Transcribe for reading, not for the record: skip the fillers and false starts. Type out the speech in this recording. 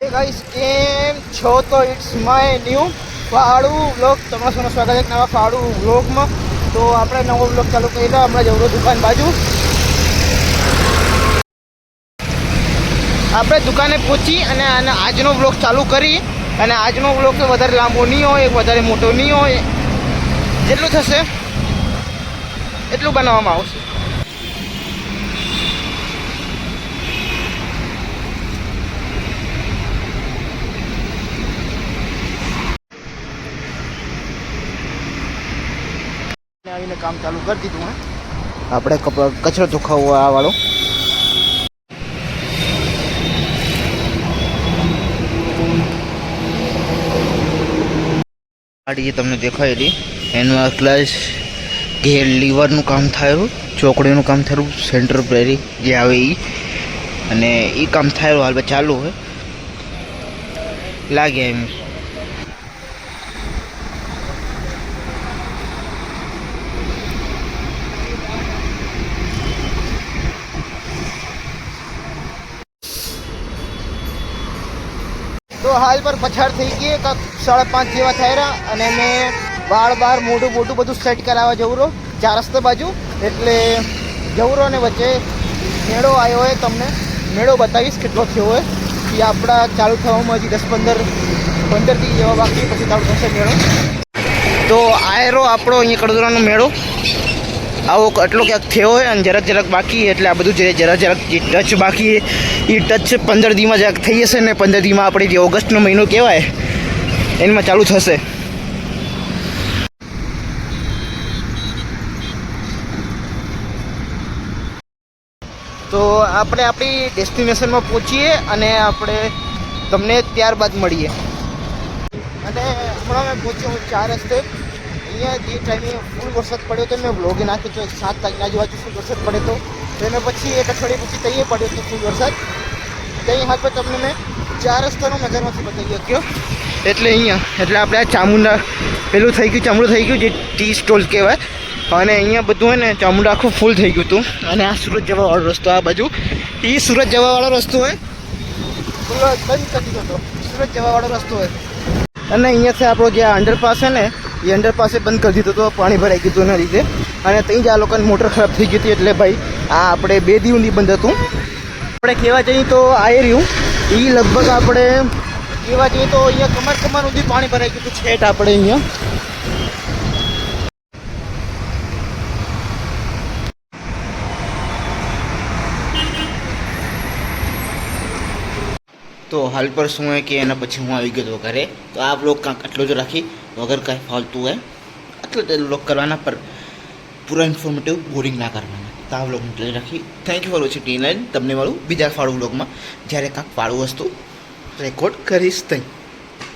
Guys केम छो तो it's my new फाड़ू vlog તમારું સ્વાગત છે નવા फाड़ू વ્લોગમાં। તો આપણે નવો વ્લોગ ચાલુ કર્યો હમણાં જવરો દુકાન બાજુ આપણે દુકાને પહોંચી અને આજનો વ્લોગ ચાલુ કરી અને આજનો વ્લોગ તો વધારે લાંબો નહીં હોય વધારે મોટો નહીં હોય જેટલું થશે એટલું બનાવવામાં આવશે। આવીને કામ ચાલુ કરી દીધું હે આપણે કચરો ધોખાવો આ વાળો ગાડી તમને દેખાયેલી એનું ક્લચ ગેર લીવરનું કામ થયું ચોકડીનું કામ થયું સેન્ટર બ્રેરી જે આવે એ અને એ કામ થયું હાલ ચાલુ હોય લાગે એમ। तो हाल पर पछाड़ थी गई 5:30 जेवा थया अने मैं बार बार मोटू मोटू बधु सेट करावा जवरो 4 रस्ते बाजू एटले जवरो ने वच्चे मेड़ो आयो है। तमने मेड़ो बतावीश केटलो थयो है कि आपड़ा चालू थवामां हजी 10-15 दी जेवा बाकी पछी चालू थशे मेड़ो। तो आयरो आपणो अहीं कड़दरानो मेड़ो आवो એટલો ક્યાંક થયો હોય અને જરાક જરાક બાકી એટલે આ બધું જરાક જરાક જે ટચ બાકી એ ટચ 15 દીમાં જરાક થઈ જશે ને 15 દીમાં આપણે જે ઓગસ્ટનો મહિનો કહેવાય એમાં ચાલુ થશે। તો આપણે આપણી ડેસ્ટિનેશનમાં પહોંચીએ અને આપણે તમને ત્યારબાદ મળીએ। અને હમણાં મેં પહોંચ્યો હું 4 રસ્તે અહીંયા જે ટાઈમે ફૂલ વરસાદ પડ્યો તો મેં વ્લોગે નાખ્યો તો 7 તારીખની આજુબાજુ ફૂલ વરસાદ પડ્યો તો એના પછી એક અઠવાડિયા પછી તઈએ પડ્યો તો ફૂલ વરસાદ ત્યાં હાલ પર તમને મેં 4 રસ્તાનો નજરમાંથી બતાવી શક્યો। એટલે અહીંયા એટલે આપણે આ ચામુંડા પેલું થઈ ગયું ચામડું થઈ ગયું જે ટી સ્ટોલ કહેવાય અને અહીંયા બધું હોય ને ચામુંડા આખું ફૂલ થઈ ગયું હતું। અને આ સુરત જવાવાળો રસ્તો આ બાજુ એ સુરત જવાવાળો રસ્તો હોય ફૂલ બંધ કરી દીધો હતો સુરત જવાવાળો રસ્તો હોય અને અહીંયાથી આપણો જે અંડરપાસ છે ને એ અંડરપાસે બંધ કરી દીધો હતો પાણી ભરાઈ ગયું હતું એના લીધે અને ત્યાં જ આ લોકોની મોટર ખરાબ થઈ ગઈ હતી એટલે ભાઈ આ આપણે 2 દિવસ સુધી બંધ હતું। આપણે કહેવા જઈએ તો આ રહ્યું એ લગભગ આપણે કહેવા જઈએ તો અહીંયા કમર સુધી પાણી ભરાઈ ગયું હતું છેટ આપણે અહીંયા। तो हाल पर શું है कि એના પછી હું આવી ગયો ઘરે। તો આ બ્લોગ કાંક આટલો જ રાખી વગર કાંઈ ફાલતું હોય આટલો જ બ્લોગ કરવાના પર પૂરા ઇન્ફોર્મેટિવ બોરિંગ ના કરવાના। તો આ બ્લોગ એટલે રાખી થેન્ક યુ ફોર વોચિંગ ટી9। તમને મળું બીજા ફાળું બ્લોગમાં જ્યારે કાંક ફાળું વસ્તુ રેકોર્ડ કરીશ ત્યાં।